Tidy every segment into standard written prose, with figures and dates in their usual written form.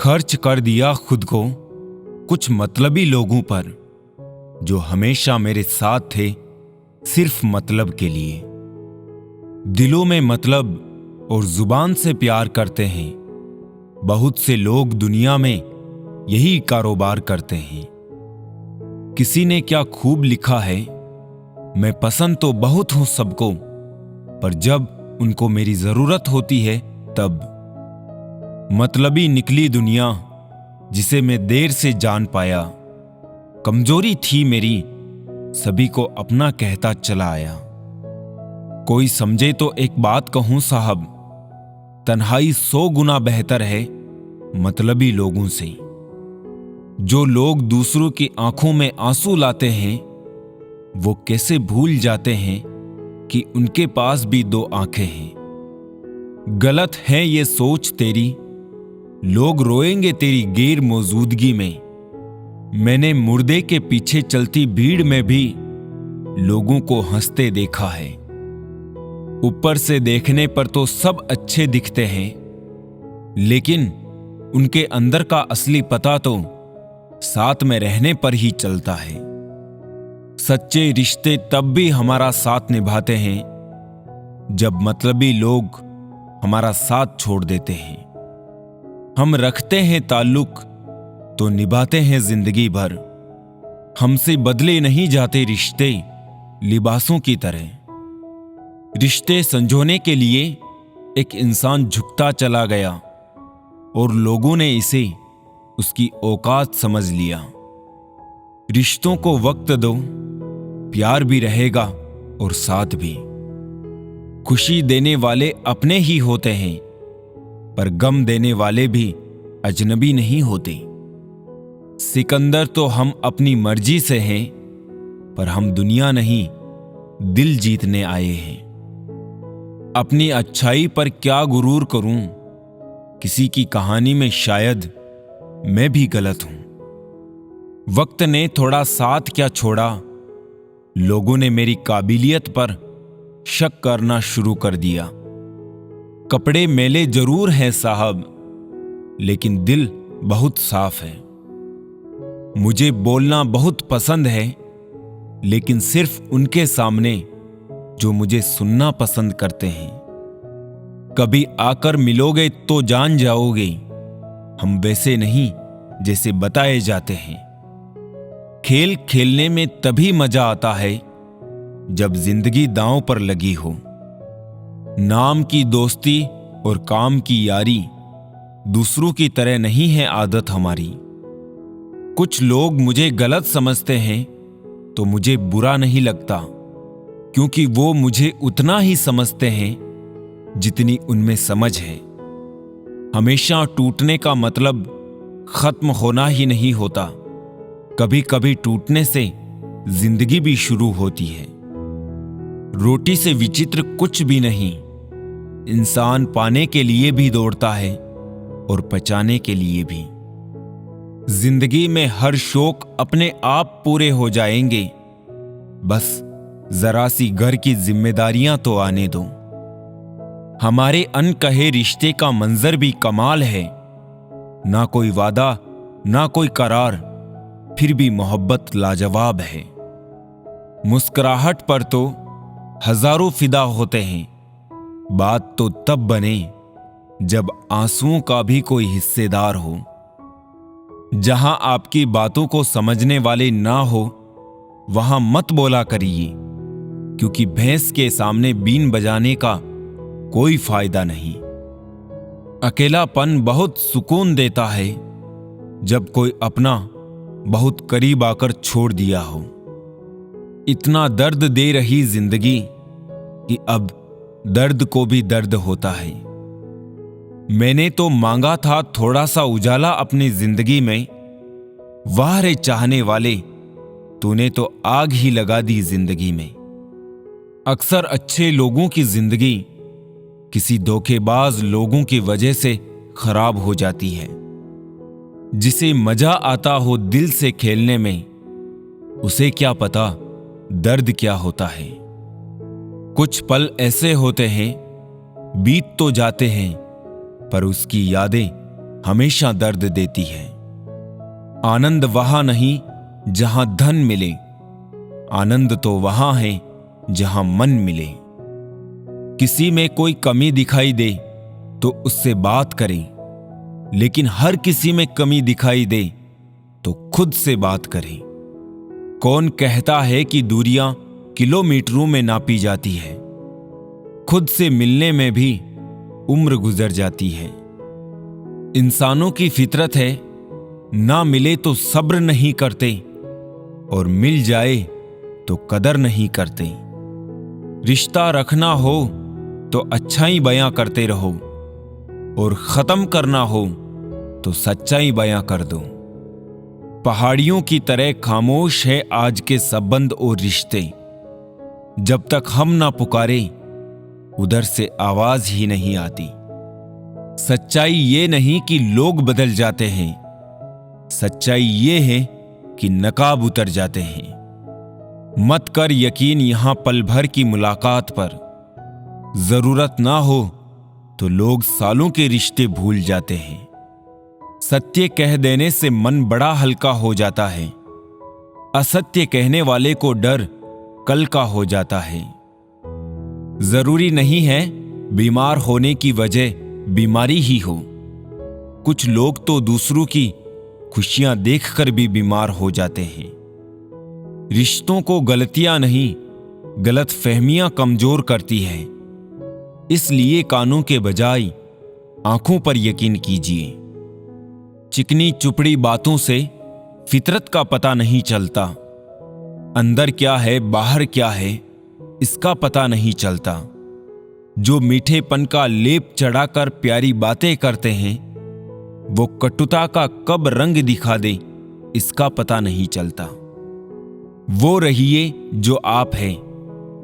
खर्च कर दिया खुद को कुछ मतलबी लोगों पर जो हमेशा मेरे साथ थे सिर्फ मतलब के लिए। दिलों में मतलब और जुबान से प्यार करते हैं। बहुत से लोग दुनिया में यही कारोबार करते हैं। किसी ने क्या खूब लिखा है, मैं पसंद तो बहुत हूं सबको, पर जब उनको मेरी जरूरत होती है तब। मतलबी निकली दुनिया जिसे मैं देर से जान पाया। कमजोरी थी मेरी, सभी को अपना कहता चला आया। कोई समझे तो एक बात कहूं साहब, तन्हाई 100 गुना बेहतर है मतलबी लोगों से। जो लोग दूसरों की आंखों में आंसू लाते हैं, वो कैसे भूल जाते हैं कि उनके पास भी 2 आंखें हैं। गलत है ये सोच तेरी, लोग रोएंगे तेरी गैर मौजूदगी में। मैंने मुर्दे के पीछे चलती भीड़ में भी लोगों को हंसते देखा है। ऊपर से देखने पर तो सब अच्छे दिखते हैं, लेकिन उनके अंदर का असली पता तो साथ में रहने पर ही चलता है। सच्चे रिश्ते तब भी हमारा साथ निभाते हैं जब मतलबी लोग हमारा साथ छोड़ देते हैं। हम रखते हैं ताल्लुक तो निभाते हैं जिंदगी भर। हमसे बदले नहीं जाते रिश्ते लिबासों की तरह। रिश्ते संजोने के लिए एक इंसान झुकता चला गया और लोगों ने इसे उसकी औकात समझ लिया। रिश्तों को वक्त दो, प्यार भी रहेगा और साथ भी। खुशी देने वाले अपने ही होते हैं, पर गम देने वाले भी अजनबी नहीं होते। सिकंदर तो हम अपनी मर्जी से हैं, पर हम दुनिया नहीं दिल जीतने आए हैं। अपनी अच्छाई पर क्या गुरूर करूं, किसी की कहानी में शायद मैं भी गलत हूं। वक्त ने थोड़ा साथ क्या छोड़ा, लोगों ने मेरी काबिलियत पर शक करना शुरू कर दिया। कपड़े मैले जरूर हैं साहब, लेकिन दिल बहुत साफ है। मुझे बोलना बहुत पसंद है, लेकिन सिर्फ उनके सामने जो मुझे सुनना पसंद करते हैं। कभी आकर मिलोगे तो जान जाओगे, हम वैसे नहीं जैसे बताए जाते हैं। खेल खेलने में तभी मजा आता है जब जिंदगी दांव पर लगी हो। नाम की दोस्ती और काम की यारी दूसरों की तरह नहीं है आदत हमारी। कुछ लोग मुझे गलत समझते हैं तो मुझे बुरा नहीं लगता, क्योंकि वो मुझे उतना ही समझते हैं जितनी उनमें समझ है। हमेशा टूटने का मतलब खत्म होना ही नहीं होता, कभी कभी टूटने से जिंदगी भी शुरू होती है। रोटी से विचित्र कुछ भी नहीं, इंसान पाने के लिए भी दौड़ता है और पचाने के लिए भी। जिंदगी में हर शौक अपने आप पूरे हो जाएंगे, बस जरा सी घर की जिम्मेदारियां तो आने दो। हमारे अनकहे रिश्ते का मंजर भी कमाल है, ना कोई वादा ना कोई करार, फिर भी मोहब्बत लाजवाब है। मुस्कुराहट पर तो हजारों फिदा होते हैं, बात तो तब बने जब आंसुओं का भी कोई हिस्सेदार हो। जहां आपकी बातों को समझने वाले ना हो, वहां मत बोला करिए, क्योंकि भैंस के सामने बीन बजाने का कोई फायदा नहीं। अकेलापन बहुत सुकून देता है जब कोई अपना बहुत करीब आकर छोड़ दिया हो। इतना दर्द दे रही जिंदगी कि अब दर्द को भी दर्द होता है। मैंने तो मांगा था थोड़ा सा उजाला अपनी जिंदगी में, वाह रे चाहने वाले, तूने तो आग ही लगा दी जिंदगी में। अक्सर अच्छे लोगों की जिंदगी किसी धोखेबाज लोगों की वजह से खराब हो जाती है। जिसे मजा आता हो दिल से खेलने में, उसे क्या पता दर्द क्या होता है। कुछ पल ऐसे होते हैं, बीत तो जाते हैं, पर उसकी यादें हमेशा दर्द देती है। आनंद वहां नहीं जहां धन मिले, आनंद तो वहां है जहां मन मिले। किसी में कोई कमी दिखाई दे तो उससे बात करें, लेकिन हर किसी में कमी दिखाई दे तो खुद से बात करें। कौन कहता है कि दूरियां किलोमीटरों में नापी जाती है? खुद से मिलने में भी उम्र गुजर जाती है। इंसानों की फितरत है, ना मिले तो सब्र नहीं करते, और मिल जाए तो कदर नहीं करते। रिश्ता रखना हो तो अच्छाई बयां करते रहो, और खत्म करना हो तो सच्चाई बयां कर दो। पहाड़ियों की तरह खामोश है आज के संबंध और रिश्ते। जब तक हम ना पुकारे उधर से आवाज ही नहीं आती। सच्चाई ये नहीं कि लोग बदल जाते हैं, सच्चाई ये है कि नकाब उतर जाते हैं। मत कर यकीन यहां पल भर की मुलाकात पर। जरूरत ना हो तो लोग सालों के रिश्ते भूल जाते हैं। सत्य कह देने से मन बड़ा हल्का हो जाता है, असत्य कहने वाले को डर कल का हो जाता है। जरूरी नहीं है बीमार होने की वजह बीमारी ही हो। कुछ लोग तो दूसरों की खुशियां देखकर भी बीमार हो जाते हैं। रिश्तों को गलतियां नहीं, गलत फहमियां कमजोर करती है। इसलिए कानों के बजाय आंखों पर यकीन कीजिए। चिकनी चुपड़ी बातों से फितरत का पता नहीं चलता। अंदर क्या है बाहर क्या है इसका पता नहीं चलता। जो मीठेपन का लेप चढ़ाकर प्यारी बातें करते हैं, वो कटुता का कब रंग दिखा दे इसका पता नहीं चलता। वो रहिए जो आप हैं,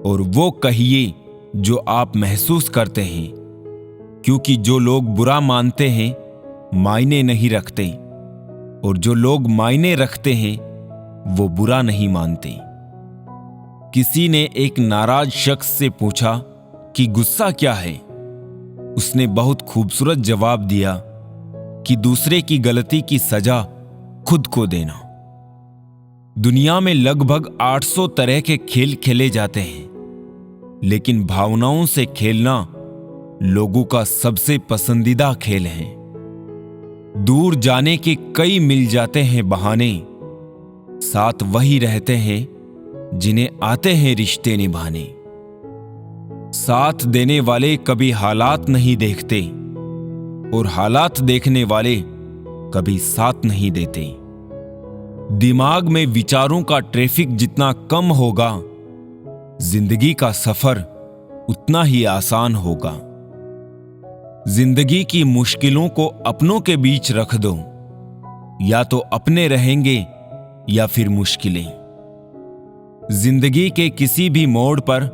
और वो कहिए जो आप महसूस करते हैं, क्योंकि जो लोग बुरा मानते हैं मायने नहीं रखते, और जो लोग मायने रखते हैं वो बुरा नहीं मानते। किसी ने एक नाराज शख्स से पूछा कि गुस्सा क्या है? उसने बहुत खूबसूरत जवाब दिया कि दूसरे की गलती की सजा खुद को देना। दुनिया में लगभग 800 तरह के खेल खेले जाते हैं, लेकिन भावनाओं से खेलना लोगों का सबसे पसंदीदा खेल है। दूर जाने के कई मिल जाते हैं बहाने, साथ वही रहते हैं जिन्हें आते हैं रिश्ते निभाने। साथ देने वाले कभी हालात नहीं देखते, और हालात देखने वाले कभी साथ नहीं देते। दिमाग में विचारों का ट्रैफिक जितना कम होगा, जिंदगी का सफर उतना ही आसान होगा। जिंदगी की मुश्किलों को अपनों के बीच रख दो, या तो अपने रहेंगे या फिर मुश्किलें। जिंदगी के किसी भी मोड़ पर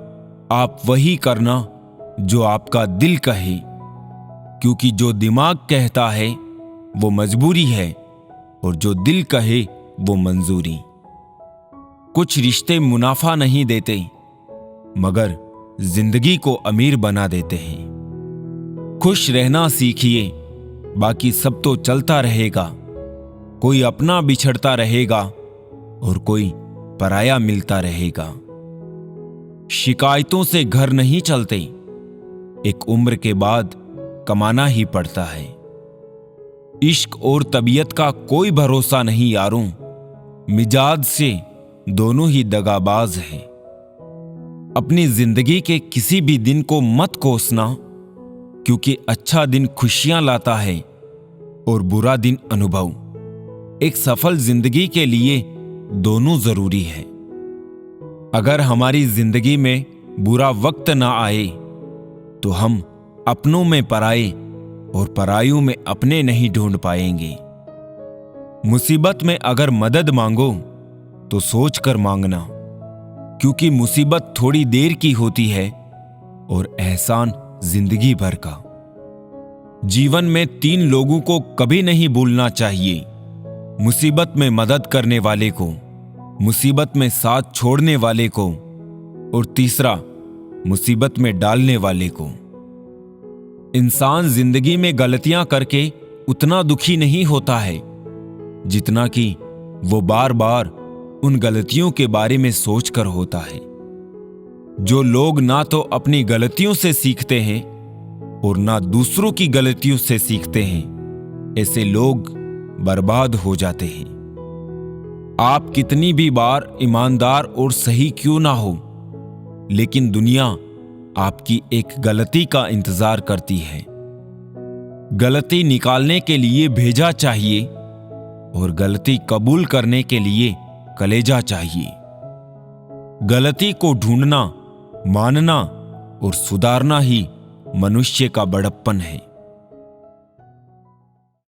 आप वही करना जो आपका दिल कहे, क्योंकि जो दिमाग कहता है वो मजबूरी है, और जो दिल कहे वो मंजूरी। कुछ रिश्ते मुनाफा नहीं देते, मगर जिंदगी को अमीर बना देते हैं। खुश रहना सीखिए, बाकी सब तो चलता रहेगा। कोई अपना बिछड़ता रहेगा और कोई पराया मिलता रहेगा। शिकायतों से घर नहीं चलते, एक उम्र के बाद कमाना ही पड़ता है। इश्क और तबीयत का कोई भरोसा नहीं यारों, मिजाज से दोनों ही दगाबाज हैं। अपनी जिंदगी के किसी भी दिन को मत कोसना, क्योंकि अच्छा दिन खुशियां लाता है और बुरा दिन अनुभव। एक सफल जिंदगी के लिए दोनों जरूरी है। अगर हमारी जिंदगी में बुरा वक्त ना आए तो हम अपनों में पराए और परायों में अपने नहीं ढूंढ पाएंगे। मुसीबत में अगर मदद मांगो तो सोच कर मांगना, क्योंकि मुसीबत थोड़ी देर की होती है और एहसान जिंदगी भर का। जीवन में 3 लोगों को कभी नहीं भूलना चाहिए: मुसीबत में मदद करने वाले को, मुसीबत में साथ छोड़ने वाले को, और तीसरा मुसीबत में डालने वाले को। इंसान जिंदगी में गलतियां करके उतना दुखी नहीं होता है जितना कि वो बार बार उन गलतियों के बारे में सोचकर होता है। जो लोग ना तो अपनी गलतियों से सीखते हैं और ना दूसरों की गलतियों से सीखते हैं, ऐसे लोग बर्बाद हो जाते हैं। आप कितनी भी बार ईमानदार और सही क्यों ना हो, लेकिन दुनिया आपकी एक गलती का इंतजार करती है। गलती निकालने के लिए भेजा चाहिए और गलती कबूल करने के लिए कलेजा चाहिए। गलती को ढूंढना, मानना और सुधारना ही मनुष्य का बड़प्पन है।